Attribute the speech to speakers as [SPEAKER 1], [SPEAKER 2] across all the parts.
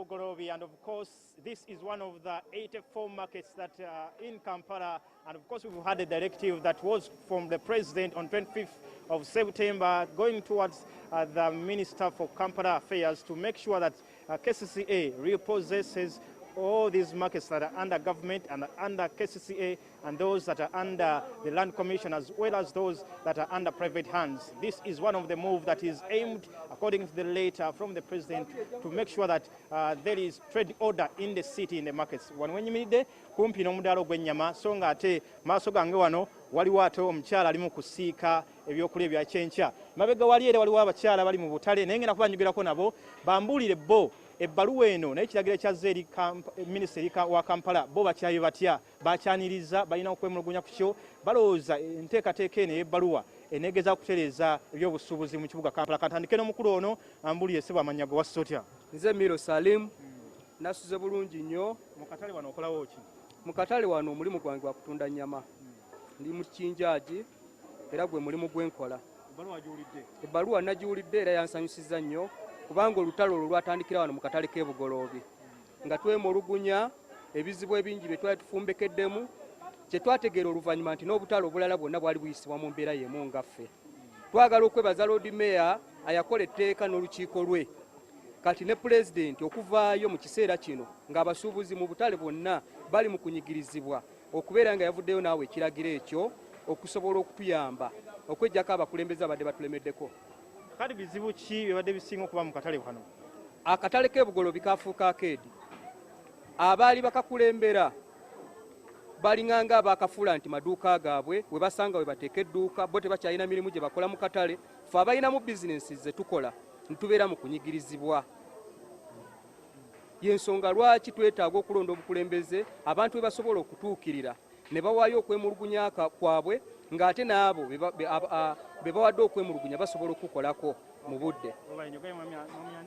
[SPEAKER 1] Bugolobi, and of course this is one of the 84 markets that are in Kampala, and of course we've had a directive that was from the President on 25th of September going towards the Minister for Kampala Affairs to make sure that KCCA repossesses all these markets that are under government and under KCCA and those that are under the Land Commission, as well as those that are under private hands. This is one of the moves that is aimed, according to the letter from the President, to make sure that there is trade order in the city, in the markets. Wanwenyimide kumpi n'omudaala gw'ennyama so nga ate maaso gange wano waliwo ate omukyala ali mu kusiika ebyokulya ebya kyenkya. Mabega wali era waliwo abakyala bali mu butale naye ngenda kubanjogirako nabo bambuulire bo ebbaluwa eno naye ekiragiro kyazze eri minisitiri wa Kampala bo bakyaye batya bakyaniriza balina okwemulugunya ku kyo balowooza enteekateeka eno ey'ebbaluwa eneegeza kutereeza ebyobusuubuzi mu kibuga Kampala. Kantandike n'omukulu ono ambuulire ssebo amanya ge wasse otya?
[SPEAKER 2] Nze Miro Salim nasuze bulungi nnyo.
[SPEAKER 1] Mu katale wano okolawo ki?
[SPEAKER 2] Mu katale wano omulimu gwange gwa kutunda nnyama. Ndi mu kinjaaji era gwe mulimu gwenkola. Ebbaluwa nagiwulidde era yansanyusizza nnyo kubanga olutalo olwo lwatandikira wano mu katale k'e Bugolobi nga twemulugunya ebizibu ebingi bye twali tufumbekeddemu kye twategeera oluvannyuma nti n'obutalo obulala bwonna bwali buyisibwa mu mbeera y'emu ngaffe. Twagala okwebaza Lord Mayor ayakola etteeka n'olukiiko lwe kati ne Pulezidenti okuvaayo mu kiseera kino ng'abasuubuzi mu butale bwonna bali mu kunyigirizibwa okubeera nga yavuddeyo naawe ekiragiro ekyo okusobola okutuyamba okweggyako abakulembeze abadde batulemeddeko.
[SPEAKER 1] Kale bizibu ki bibadde bisinga okuba mu katale kano?
[SPEAKER 2] Akatale k'e Bugolobi kafuuka akeedi. Abaali bakakulembera balinganga abakafuula nti maduuka gaabwe we basanga we bateeka edduuka bo tebakyalina mirimu gye bakola mu katale. Ffe abalinamu bizinensi ze tukola ntubeera mu kunyigirizibwa. Y'ensonga lwaki twetaaga okulonda obukulembeze abantu be basobola okutuukirira ne bawaayo okwemulugunya kwabwe ng'ate n'abo be bawadde okwemulugunya basobola okukolako mu budde.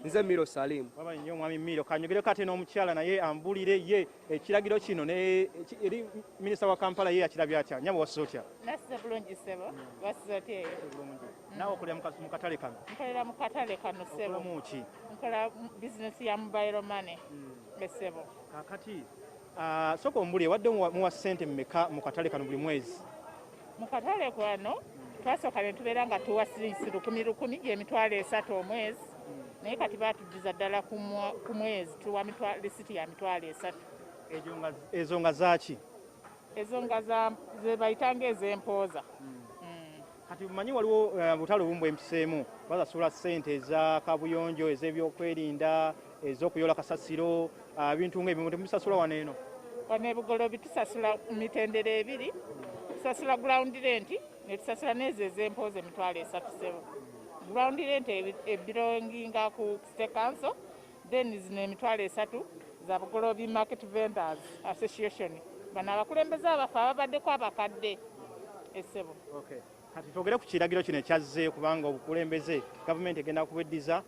[SPEAKER 2] Nze Miro Salim.
[SPEAKER 1] Baba nnyo mwami Miro. Kanyogereko ate n'omukyala naye ambulire ye ekiragiro kino eri minisita wa Kampala ye akirabye atya? Nyabo wasse otya?
[SPEAKER 3] Nasize bulungi ssebo. Wassize otya eyo?
[SPEAKER 1] Naawe okolera mu katale kano?
[SPEAKER 3] Nkolera mu katale kano ssebo.
[SPEAKER 1] Okolamu ki?
[SPEAKER 3] Nkola bizinesi ya mobile money. Ssebo.
[SPEAKER 1] Kakati sooka ombulire wadde muwa ssente mmeka mu katale kano buli mwezi?
[SPEAKER 3] Mu katale kwano twasooka ne tubeera nga tuwa sirinsi 1,000 gy'emitwalo 3 omwezi naye kati baatuddiza ddala ku mwezi tuwa lisiti ya mitwalo 3.
[SPEAKER 1] Ezo nga zaaki?
[SPEAKER 3] Ezo nga ze bayitanga ez'empooza.
[SPEAKER 1] Kati bumanyi waliwo butale obumu bw'empiseemu basasula ssente eza kabuyonjo ez'ebyokwerinda ez'okuyola kasasiro bintu ng'ebyo temusasula wano eno?
[SPEAKER 3] Wano e Bugolobi tusasula mitendera 2 tusasula ground rent ne tusasula n'ezo ez'empooza emitwalo 3 ssebo. Ground rent ebirunginga ku State Council then zino emitwalo 3 za Bugolobi Market Vendors Association. Bano abakulembeze abafe ababaddeko abakadde essebo.
[SPEAKER 1] Okay. Kati twogere ku kiragiro kino ekyazze kubanga obukulembeze gavumenti egenda kubeddiza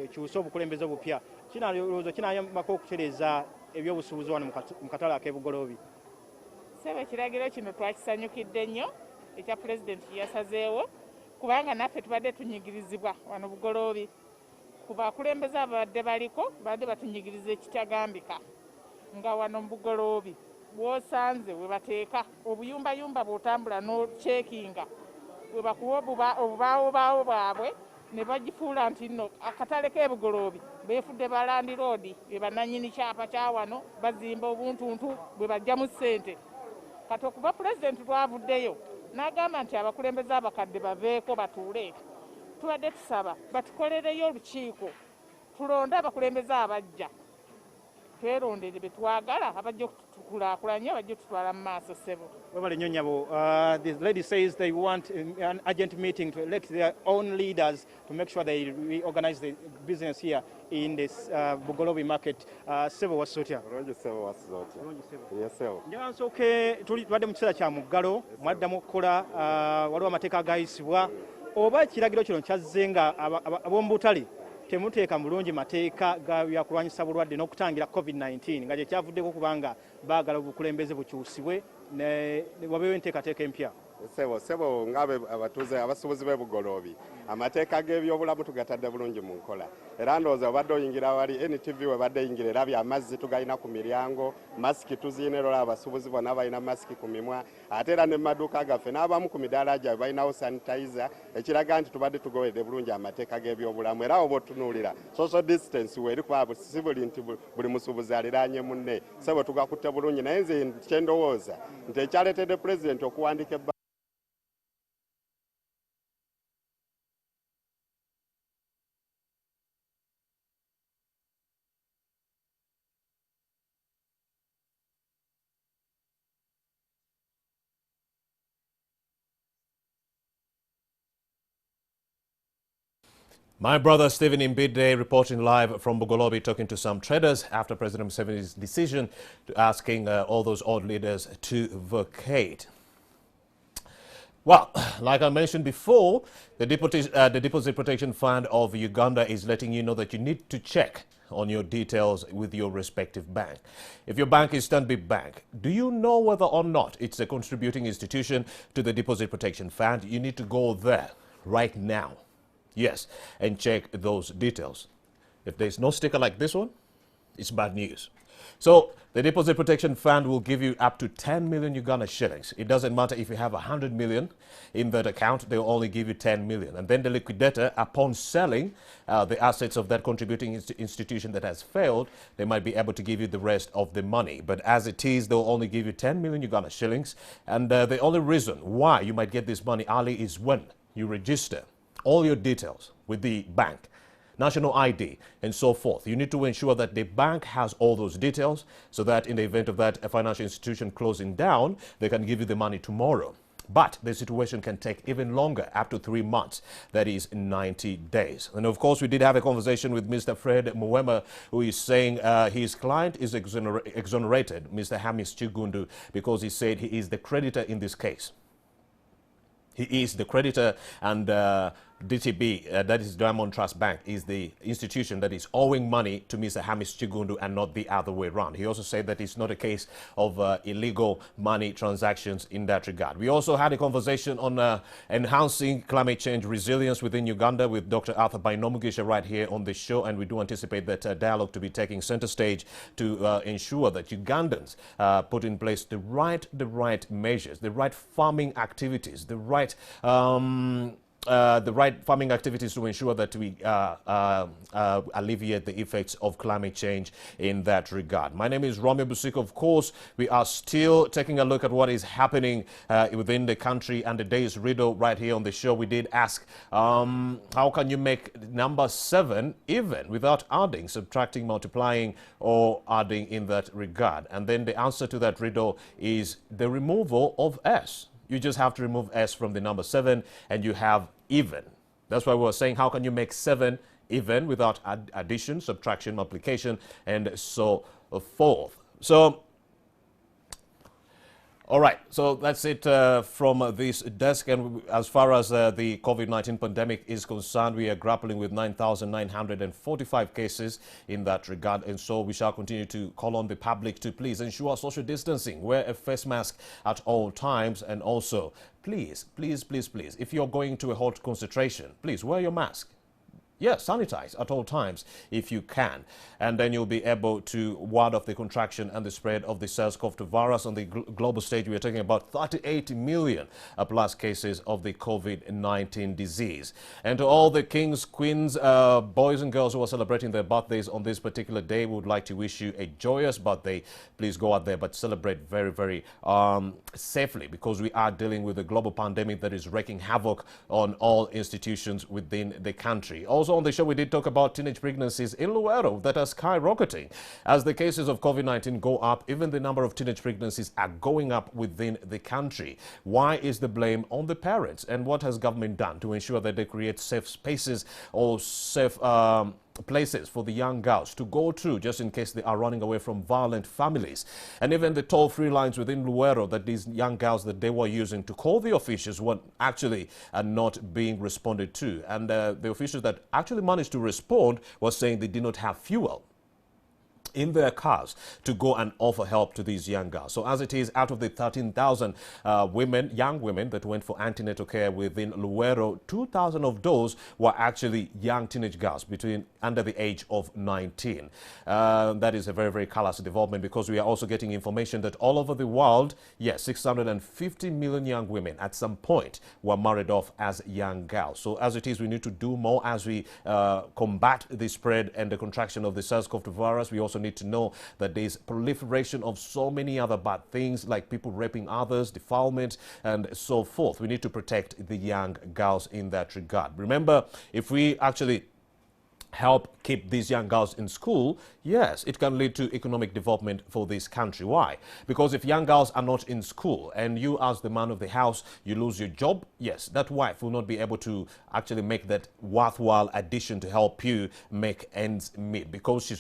[SPEAKER 1] ekyuse obukulembeze obupya. Kinalowooza kinayambako okutereeza ebyobusuubuzi wano mu katale ak'e Bugolobi?
[SPEAKER 3] Ssebo ekiragiro kino twakisanyukidde nnyo ekya Pulezidenti yasazeewo kubanga naffe tubadde tunyigirizibwa wano Bugolobi. Ku bakulembeze abadde baliko badde batunyigiriza ekitagambika nga wano mu Bugolobi bw'osanze we bateeka obuyumbayumba bw'otambula n'ocekinga we bakuwa obubaawo bwabwe ne bagifuula nti nno akatale k'e Bugolobi beefudde ba landiroodi be bannannyini kyapa kya wano bazimba obuntuntu bwe bajjamu ssente. Kati okuva Pulezidenti lwavuddeyo n'agamba nti abakulembeze abakadde baveeko batuule, tubadde tusaba batukolereyo olukiiko tulonde abakulembeze abajja twerondere be twagala abajja okutukulaakulanya abajja okututwala mu maaso ssebo.
[SPEAKER 1] Webale nnyo nnyabo. The lady says they want an urgent meeting to elect their own leaders to make sure they reorganize the business here in this Bugolobi market. Ssebo wasse otya?
[SPEAKER 4] Bulungi ssebo wassize otya? Yes ssebo.
[SPEAKER 1] Njagala nsooke tubadde mu kiseera kya muggalo mwaddamu okukola waliwo amateeka agayisibwa oba ekiragiro kino kyazze nga ab'omu butale temuteeka mulungi mateeka byakulwanyisa bulwadde n'okutangira COVID-19 nga kyekyavuddeko kubanga baagala obukulembeze bukyusibwe ne wabeewo enteekateeka empya?
[SPEAKER 4] Sebo ngabe abatuze abasubuzi be Bugolobi amateeka g'ebyobulamu tugatadde bulungi mu nkola era ndowooza obadde oyingira wali NTV we badde yingira era byamazzi tugalina ku miryango masiki tuziine era abasubuzi bonna balina masiki ku mimwa ate era ne maduuka gaffe n'abamu ku midaala gyabwe balinawo sanitizer ekiraga nti tubadde tugowedde bulungi amateeka g'ebyobulamu era oba otunuulira social distance weeri kuba si buli nti buli musuubuzi aliraanye munne sebo tugakutte bulungi naye nze kyendowooza nti ekyaleetedde pulezidenti okuwandika
[SPEAKER 5] My brother Stephen Imbide reporting live from Bugolobi, talking to some traders after President Museveni's decision to asking all those odd leaders to vacate. Well, like I mentioned before, the Deposit Protection Fund of Uganda is letting you know that you need to check on your details with your respective bank. If your bank is Stanbic Bank, do you know whether or not it's a contributing institution to the Deposit Protection Fund? You need to go there right now. Yes, and check those details. If there's no sticker like this one, it's bad news. So the Deposit Protection Fund will give you up to 10 million Uganda shillings. It doesn't matter if you have 100 million in that account, they'll only give you 10 million. And then the liquidator, upon selling the assets of that contributing institution that has failed, they might be able to give you the rest of the money. But as it is, they'll only give you 10 million Uganda shillings. And the only reason why you might get this money early is when you register all your details with the bank, national ID, and so forth. You need to ensure that the bank has all those details so that in the event of that financial institution closing down, they can give you the money tomorrow. But the situation can take even longer, up to 3 months. That is 90 days. And of course, we did have a conversation with Mr. Fred Muwema, who is saying his client is exonerated, Mr. Hamis Chigundu, because he said he is the creditor in this case. He is the creditor, and DTB, that is Diamond Trust Bank, is the institution that is owing money to Mr. Hamis Chigundu and not the other way around. He also said that it's not a case of illegal money transactions in that regard. We also had a conversation on enhancing climate change resilience within Uganda with Dr. Arthur Bainomugisha right here on the show, and we do anticipate that dialogue to be taking center stage to ensure that Ugandans put in place the right measures, the right farming activities, the right farming activities to ensure that we alleviate the effects of climate change in that regard. My name is Romeo Busiko. Of course, we are still taking a look at what is happening within the country, and the day's riddle right here on the show. We did ask, how can you make number 7 even without adding, subtracting, multiplying, or adding in that regard? And then the answer to that riddle is the removal of S. You just have to remove S from the number 7 and you have even. That's why we were saying, how can you make 7 even without addition, subtraction, multiplication, and so forth. So, all right, so that's it from this desk. And as far as the COVID-19 pandemic is concerned, we are grappling with 9,945 cases in that regard. And so we shall continue to call on the public to please ensure social distancing, wear a face mask at all times. And also, please, if you're going to a hot concentration, please wear your mask. Yes, sanitize at all times if you can. And then you'll be able to ward off the contraction and the spread of the SARS-CoV-2 virus. On the global stage, we are talking about 38 million plus cases of the COVID-19 disease. And to all the kings, queens, boys and girls who are celebrating their birthdays on this particular day, we would like to wish you a joyous birthday. Please go out there, but celebrate very safely, because we are dealing with a global pandemic that is wreaking havoc on all institutions within the country. Also on the show, we did talk about teenage pregnancies in Luero that are skyrocketing. As the cases of COVID-19 go up, even the number of teenage pregnancies are going up within the country. Why is the blame on the parents? And what has government done to ensure that they create safe spaces or safe places for the young girls to go through, just in case they are running away from violent families? And even the toll-free lines within Luero that these young girls that they were using to call the officials were actually not being responded to. And the officials that actually managed to respond was saying they did not have fuel. in their cars to go and offer help to these young girls. So as it is, out of the 13,000 young women that went for antenatal care within Luero, 2,000 of those were actually young teenage girls under the age of 19. That is a very, very callous development, because we are also getting information that all over the world, yes, 650 million young women at some point were married off as young girls. So as it is, we need to do more as we combat the spread and the contraction of the SARS-CoV-2 virus. We also need to know that there is proliferation of so many other bad things, like people raping others, defilement, and so forth. We need to protect the young girls in that regard. Remember, if we actually help keep these young girls in school, yes, it can lead to economic development for this country. Why? Because if young girls are not in school and you, as the man of the house, you lose your job, yes, that wife will not be able to actually make that worthwhile addition to help you make ends meet, because she's